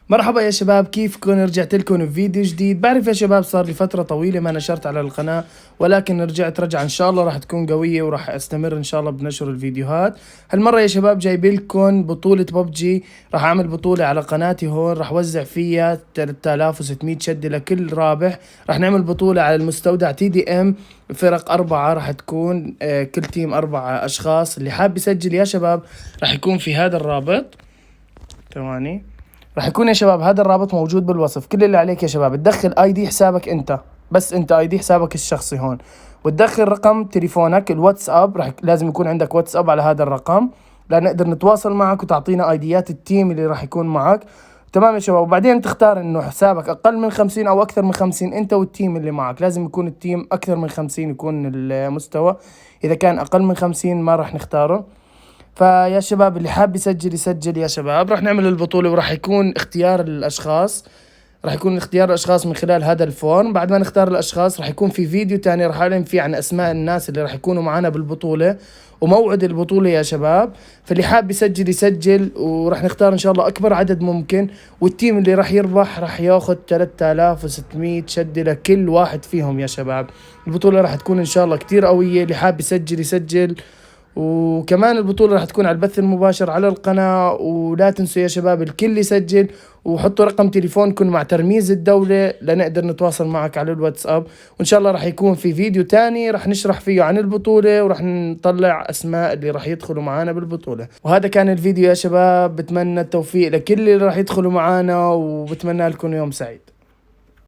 مرحبا يا شباب، كيفكم؟ رجعت لكم بفيديو جديد. بعرف يا شباب صار لي فترة طويلة ما نشرت على القناة، ولكن رجعت رجعة ان شاء الله راح تكون قوية وراح استمر ان شاء الله بنشر الفيديوهات. هالمرة يا شباب جايب لكم بطولة ببجي، راح اعمل بطولة على قناتي هون، راح وزع فيها 3600 شدة لكل رابح. راح نعمل بطولة على المستودع TDM، فرق 4 راح تكون كل تيم 4 اشخاص. اللي حاب يسجل يا شباب راح يكون في هذا الرابط. ثواني، راح يكون يا شباب هذا الرابط موجود بالوصف. كل اللي عليك يا شباب تدخل ID حسابك انت، بس انت ID حسابك الشخصي هون، وتدخل رقم تليفونك الواتساب. لازم يكون عندك واتساب على هذا الرقم لنقدر نتواصل معك وتعطينا ايديات التيم اللي راح يكون معك. تمام يا شباب. وبعدين تختار انه حسابك اقل من 50 او اكثر من 50، انت والتيم اللي معك. لازم يكون التيم اكثر من 50 يكون المستوى، اذا كان اقل من 50 ما راح نختاره. فيا شباب اللي حاب يسجل يسجل يا شباب. راح نعمل البطولة وراح يكون اختيار الأشخاص، راح يكون اختيار الأشخاص من خلال هذا الفورم. بعد ما نختار الأشخاص راح يكون في فيديو تاني راح أعلن فيه عن أسماء الناس اللي راح يكونوا معنا بالبطولة وموعد البطولة يا شباب. فاللي حاب يسجل يسجل، وراح نختار إن شاء الله أكبر عدد ممكن. والتيم اللي راح يربح راح ياخذ 3600 شدة لكل واحد فيهم يا شباب. البطولة راح تكون إن شاء الله كتير قوية. اللي حاب يسجل يسجل. وكمان البطولة راح تكون على البث المباشر على القناة. ولا تنسوا يا شباب الكل يسجل، وحطوا رقم تليفونكم مع ترميز الدولة لنقدر نتواصل معك على الواتساب. وإن شاء الله راح يكون في فيديو تاني راح نشرح فيه عن البطولة، وراح نطلع أسماء اللي راح يدخلوا معنا بالبطولة. وهذا كان الفيديو يا شباب، بتمنى التوفيق لكل اللي راح يدخلوا معنا، وبتمنى لكم يوم سعيد.